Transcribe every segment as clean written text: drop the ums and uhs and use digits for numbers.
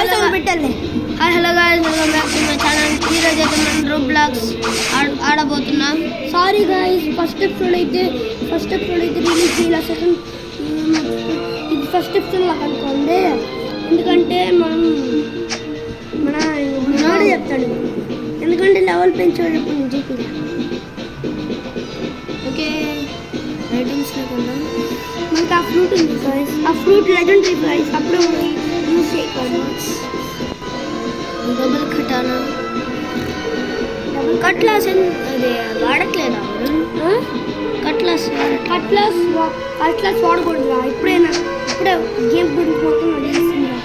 Hi hello guys, welcome back to my channel. ఈరోజు అయితే మనం రోబ్లాక్స్ ఆడబోతున్నాం. సారీ గాయ్స్, ఫస్ట్ ఎపిసోడ్ అయితే రిలీజ్ చేయాలి. సెకండ్ ఇది ఫస్ట్ ఎపిసోడ్ లాగా అనుకోండి, ఎందుకంటే మనోడు చెప్తాడు, ఎందుకంటే లెవెల్ పెంచేటప్పుడు నేను చెప్పిన. ఓకే, రైటింగ్స్ లేకుండా మనకి ఆ ఫ్రూట్ ఉంది గాయ్స్, ఆ ఫ్రూట్ లెజెండరీ గాయ్స్. అప్పుడు యూజ్ చేయకూడదు. డబుల్ కటానా డబుల్ కట్లాస్ అదే వాడట్లేదా? కట్లాస్ వాడకూడదు. ఇప్పుడే గేమ్ గురించి మొత్తం తెలిసిందా.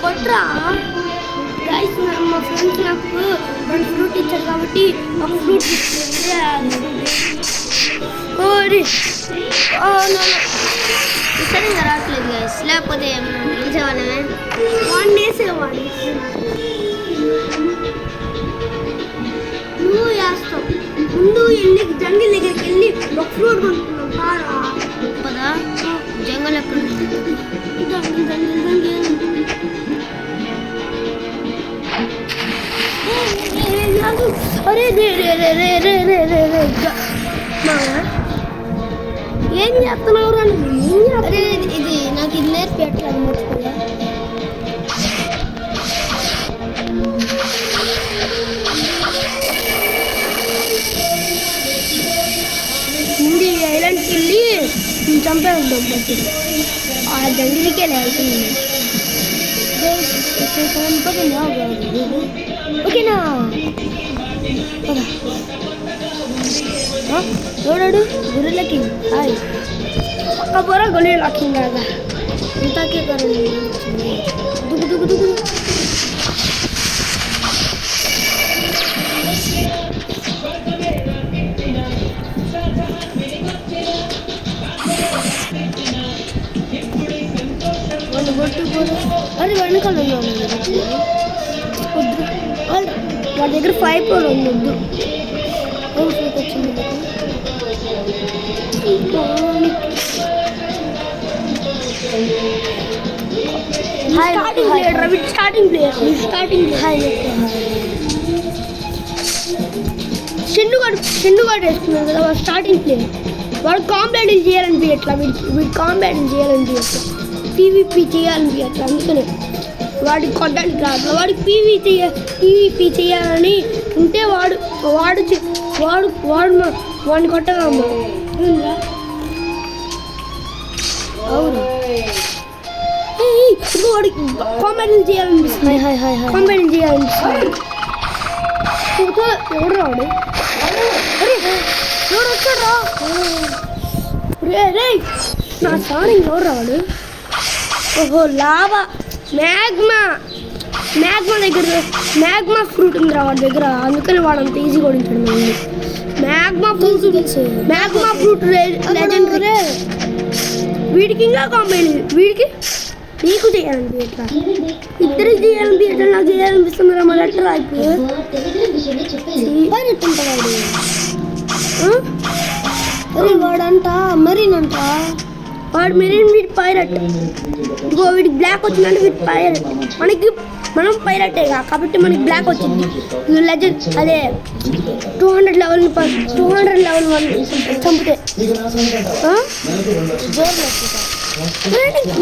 కొట్రా గైస్, మా ఫ్రెండ్స్ నాకు 2 ఫ్రూట్ ఇచ్చారు కాబట్టి ఒక ఫ్రూట్ సరిగ్గా రావట్లేదు గైస్, లేకపోతే నిజవాళ్ళమే వేసేవాడి నువ్వు వేస్తావు. ముందు జంగిల్ దగ్గరికి వెళ్ళి ఒక ఫ్రూట్ కొనుక్కున్నాం పారా. పదా జంగల్ ఎప్పుడు అరే ఏం చేస్తున్నావు? అరే ఇది నాకు ఇది నేర్పించట్లేదు, మర్చిపోయా. ముందు ఐలాండ్కి వెళ్ళి చంపేద్దాం. బట్టి ఆ జంగిలికే వెళ్తుంది. ఓకేనా? చూడాడు గొర్రెలకి హాయ్ పక్క బొర గొర్రెలకి కాదా ఇంతకే కరండి. దుగ్గు అది వెనకాల వద్దు. వాడి దగ్గర 5 కూడా ఉంది. వద్దు వచ్చింది. స్టార్టింగ్ ప్లేయర్ చెన్నుగాడు వేసుకున్నాడు కదా, వాడు స్టార్టింగ్ ప్లేయర్. వాడు కాంబ్యాటింగ్ చేయాలనిపించట్లా, వీడు కాంబ్యాటింగ్ చేయాలనిపించట్లా, పీవీపీ చేయాలనిపించట్లా. అందుకనే వాడికి కొట్టడానికి రాదు. వాడికి పీవీపీ చేయాలని ఉంటే వాడిని కొట్టగలమ్మా. అవును, వాడికి కాంబ్యాటింగ్ చేయాలనిపిస్తుంది. కాంబ్యాటింగ్ చేయాలనిపిస్తుంది. ఎవడు రాడు? ఎవడు వచ్చాడు? రే నా సారింగ్ ఎవరు రాడు? ఓహో లావా మ్యాగ్మా ఫ్రూట్ ఉంది రా వాడి దగ్గర, అందుకని వాడు అంత ఈజీ కొడుతాడు. Magma fruit legendary. వీడికి ఇంకా కాంబినేషన్, వీడికి నీకు చేయాలనిపించట్లా, ఇద్దరికి చేయాలనిపించట్లా, నాకు చేయాలనిపిస్తుంది రా. మళ్ళీ అట్లా అయిపోయి వాడంట మెరీన్ వాడు మెరీన్, వీడి పైరట్. ఇంకో వీడికి బ్లాక్ వచ్చిందంటే వీడి పైరట్. మనం పైరటే కాబట్టి మనకి బ్లాక్ వచ్చింది. లెజెండ్ అదే 200 లెవెల్ 1 చంపితే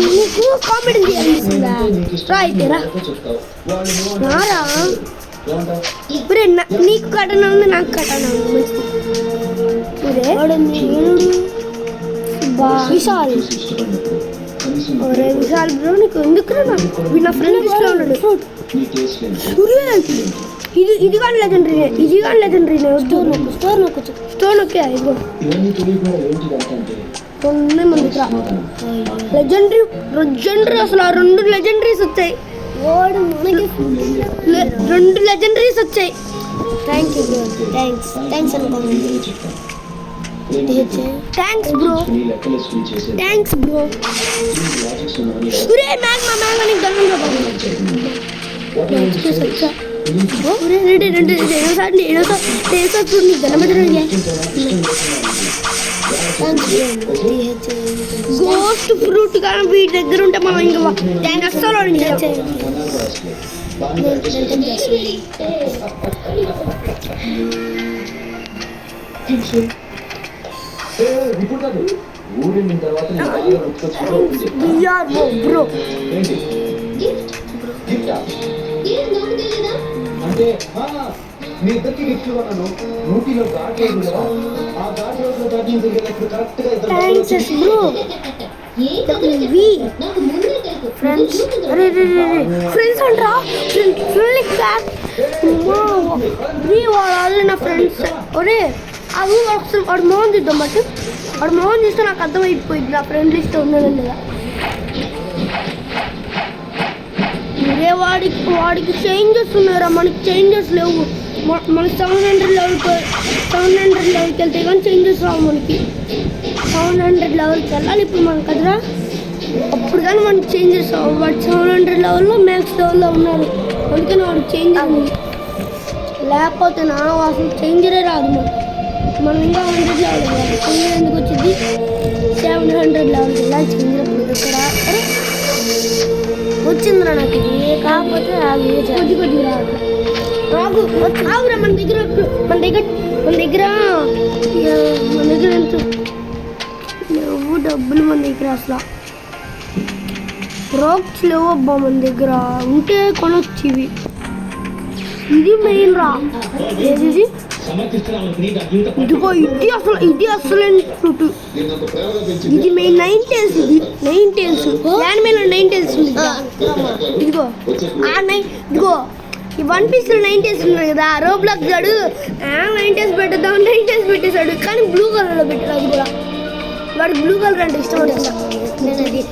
నీకు కామెడీ చేయాలనిపిస్తుందా? రా అయితే రారా. ఇప్పుడే నీకు కటన ఉంది, నాకు కటన ఉంది. విశాల్ బ్రో, నీకు ఎందుకు నా ఫ్రెండ్ లిస్ట్లో ఉన్నాడు. ఇది కానీ లెజెండరీ స్టోర్ నొక్కే ఇదిగో లెజెండరీ. అసలు ఆ 2 లెజెండరీస్ వచ్చాయి. 2 లెజెండరీస్ వచ్చాయి. థ్యాంక్ యూ బ్రో, థ్యాంక్స్ అనుకోండి. Thanks bro. మ్యాగ్మా నీకు దండం రెడీ 2 చూడు నీకు దండం గోస్ట్ ఫ్రూట్ కానీ వీటి దగ్గర ఉంటే మనం ఇంకా దాన్ని అస్సలు బ్రో అంటే మీ ఇద్దరికి గిఫ్ట్ ఇవ్వను ఊటీలో గార్డెన్ కదా ఆ గార్డెన్ లో గార్డెన్ జరిగేటప్పుడు కరెక్ట్ గా థ్యాంక్స్ బ్రో వి ఫ్రెండ్స్ అరే ఫ్రెండ్స్ అంటరా ఫ్రెండ్ బ్యాక్ వి వాళ్ళు నా ఫ్రెండ్స్ ఒరే అది ఒకసారి వాడు మోహన్ చూద్దాం బట్ వాడు మోహన్ చూస్తే నాకు అర్థమైపోయింది నా ఫ్రెండ్ లిస్ట్ ఉన్నది లేదా ఒరే వాడికి చేంజెస్ ఉన్నారా మనకి చేంజెస్ లేవు మనకి 700 లెవెల్కి వెళ్తే కానీ చేంజెస్ రావు మనకి 700 లెవెల్కి వెళ్ళాలి ఇప్పుడు మనం కదరా అప్పుడు కానీ మనకి చేంజెస్ రావు వాడు 700 లెవెల్లో మ్యాక్స్ లెవెల్లో ఉన్నారు అందుకని వాడికి చేంజ్ అవ్వాలి లేకపోతే నా అసలు చేంజరే రాదు మనం ఇంకా 100 లెవెల్ చేంజర్ ఎందుకు వచ్చింది 700 లెవెల్కి వెళ్ళాలి చేంజర్ అప్పుడు ఇక్కడ వచ్చిందిరా నాకు ఇది కాకపోతే కొద్ది రావురా మన దగ్గర ఎంత డబ్బులు మన దగ్గర అసలు రాక్స్ లేవు అబ్బా మన దగ్గర ఉంటే కొనొచ్చు ఇవి ఇది మెయిన్ రా ఏది ఇదిగో ఇది అసలు ఫ్రూట్ ఇది మెయిన్ 9 టైల్స్ దాని మీద 9 టైల్స్ ఇదిగో ఇదిగో ఈ 1 పీస్ 9 టైల్స్ ఉన్నాయి కదా రోబ్లాక్స్ వాడు 9 టైల్స్ పెట్టేద్దాం 9 టైల్స్ పెట్టేశాడు కానీ బ్లూ కలర్లో పెట్టాడు అది కూడా వాడు బ్లూ కలర్ అంటే ఇష్టం పడుతుంది నేను అది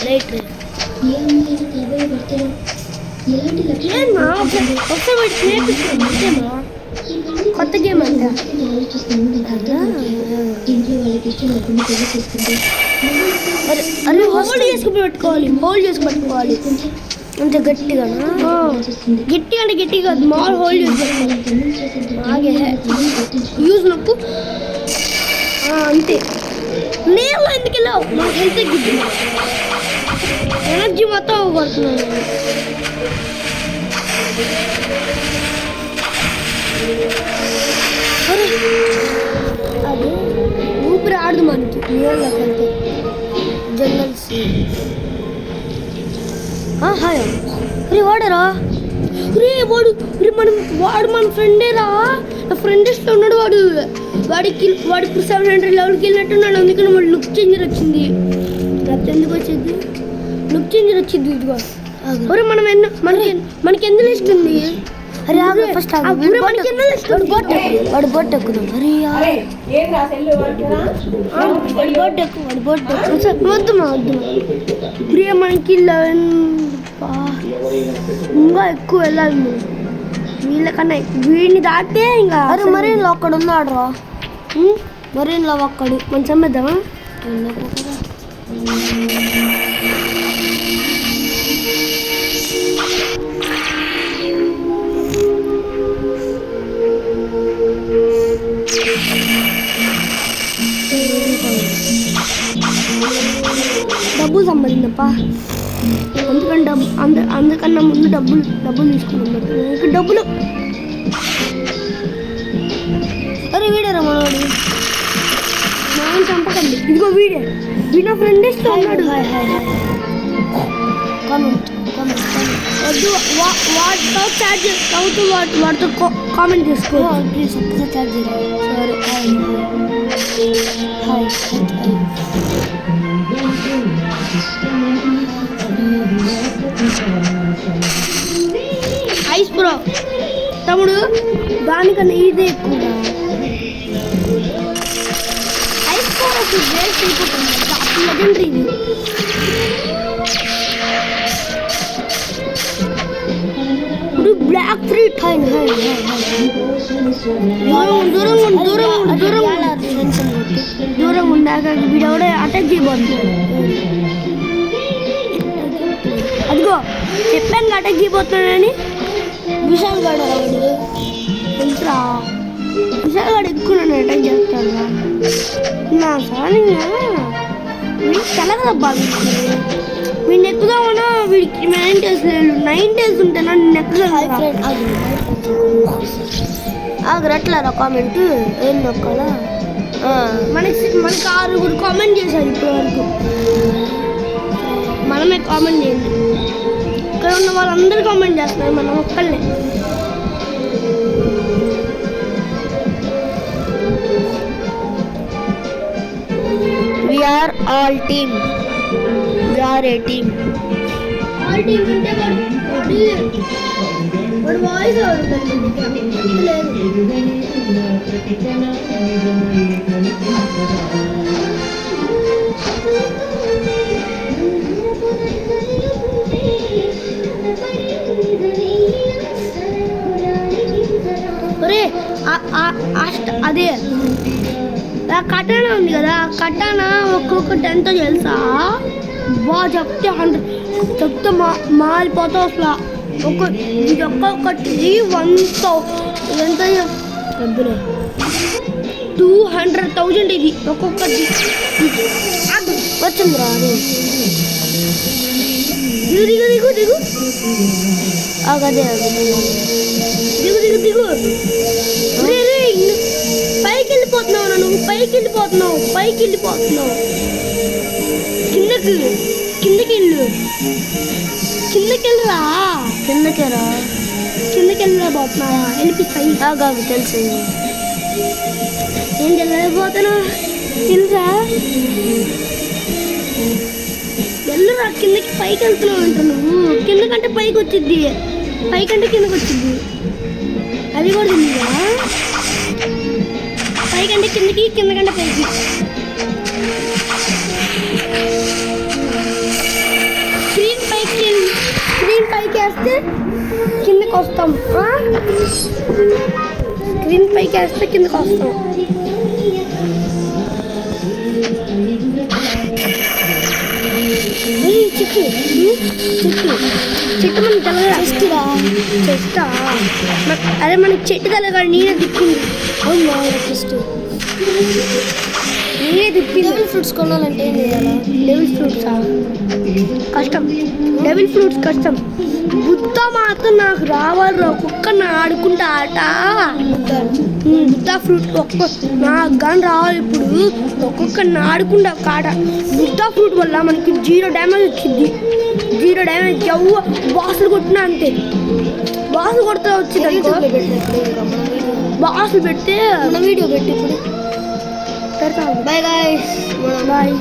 రైట్ కొత్త గేమ్ అంట అరే హోల్డ్ చేసుకుని పెట్టుకోవాలి అంతే గట్టిగా అంటే గట్టిగా మాల్ హోల్డ్ చేసి పెట్టుకోవాలి యూజ్ నొక్కు అంతే నీళ్ళు ఎందుకు వెళ్ళావు మాకు హెల్త్ గిట్టి ఎనర్జీ మొత్తం కొడుతున్నాను అది ఊపిరి ఆడదు మనకి నీళ్ళకి వెళ్తే జంగల్స్ హాయ్ రే వాడరా వాడు మన ఫ్రెండేరా నా ఫ్రెండ్ ఇష్టం ఉన్నాడు వాడు ఇప్పుడు 700 లెవెల్కి వెళ్ళినట్టున్నాడు అందుకని వాడు లుక్ చేంజర్ వచ్చింది లేకపోతే ఎందుకు వచ్చింది లుక్ చేంజర్ వచ్చింది ఇదిగో ఒరే మనకి ఎందులో ఇస్తుంది అరే ఫస్ట్ మనకి ఎందులో ఇస్తుంది వాడు బోట్ ఎక్కుదాం వద్దు ప్రియ మనకి 11 ఇంకా ఎక్కువ వెళ్ళాలి వీళ్ళకన్నా వీడిని దాటితే ఇంకా అరే మరీన్లో ఒక్కడు ఉన్నాడు రా మరీన్లో ఒక్కడు మనం చంపేద్దామా డబ్బులు సంపాదిందప్ప అందుకన్నా ముందు డబ్బులు తీసుకున్నాం ఇక్కడ డబ్బులు అరే వీడేరా మనవాడు మనం చంపకండి ఇదిగో వీడు నా ఫ్రెండ్ ఇస్తూ ఉన్నాడు వాడితో కామెంట్ చేసుకో ప్లీజ్ ఒక్కసారి చార్జ్ సరే ఐస్ బ్రో తమ్ముడు దానికన్నా ఇదే ఎక్కువ ఐస్ బ్రో వేస్ట్ అయిపోతుంది లెజెండరీ ఇది ఇప్పుడు బ్లాక్ ఫ్రూట్ దూరం ఉండాక వీడెవడే అటాక్ చేయబోతుంది అదిగో చెప్పాను అటాక్ చేయబోతున్నానని విశాల్ గడ తెలుసురా విశాల్ గారు ఎక్కువ నన్ను అటాక్ చేస్తాడు రా నా సార్ వీడికి తెలగదబ్బా వీడిని ఎక్కుదామన్నా వీడికి 9 days లేదు 9 days ఉంటే నన్ను ఎక్కగలరా ఆగరట్లారా కామెంట్ ఏం నొక్కాలా మనకి 6 కామెంట్ చేశారు ఇప్పటి వరకు మనమే కామెంట్ చేయండి ఇక్కడ ఉన్న వాళ్ళందరూ కామెంట్ చేస్తున్నారు మనం ఒక్కళ్ళే we are all team we are a team వాడు వాయిస్ లేదు ఒరే అదే ఆ కటానా ఉంది కదా ఆ కటానా ఒక్కొక్కటి ఎంతో తెలుసా బాగా చెప్తే 100 చెప్తే మారిపోతావు అసలు ఇది ఒక్కొక్కటి 1000 ఎంత వద్దులే 200,000 ఇది ఒక్కొక్కటి వచ్చిందిరా అది దిగు దిగు దిగు దిగు అదే దిగు దిగు దిగు రే రే పైకి వెళ్ళిపోతున్నావు నువ్వు పైకి వెళ్ళిపోతున్నావు కిందకి వెళ్ళురా కిందకి వెళ్ళిరా పోతున్నావా వెళ్ళిపిస్తాయి కాదు తెలుసు ఏం వెళ్ళలేకపోతున్నా తెలుసా వెళ్ళురా కిందకి పైకి వెళ్తున్నావు అంట నువ్వు కిందకంటే పైకి వచ్చిద్ది పైకంటే కిందకి వచ్చిద్ది అది కూడా తెలియదా పైకంటే కిందకి కిందకంటే పైకి స్క్రీన్ పైకి వేస్తే కిందకి వస్తాం స్క్రీన్ పైకి వేస్తే కిందకి వస్తాం చెట్టు మనకి తెలగా చెస్టా అదే మనకి చెట్టు తెలగా నేనే తిప్పింది నేనే తిప్పింది డెవిల్ ఫ్రూట్స్ కొనాలంటే ఏం చేయాలి డెవిల్ ఫ్రూట్సా కష్టం డెవిల్ ఫ్రూట్స్ కష్టం బుద్ధ మాత్రం నాకు రావాలి ఒక్కొక్క ఆడుకుంటా ఆట బుద్ధ ఫ్రూట్ నాకు కానీ రావాలి ఇప్పుడు ఒక్కొక్క ఆడుకుంటా ఒక ఆట బుద్ధ ఫ్రూట్ వల్ల మనకి 0 డ్యామేజ్ వచ్చింది 0 డ్యామేజ్ ఎవ్వ బాసులు కొట్టినా అంతే బాసులు కొడితే వచ్చింది బాసులు పెడితే వీడియో పెట్టి ఇప్పుడు పెడతాను బాయ్ గాయ్స్ బాయ్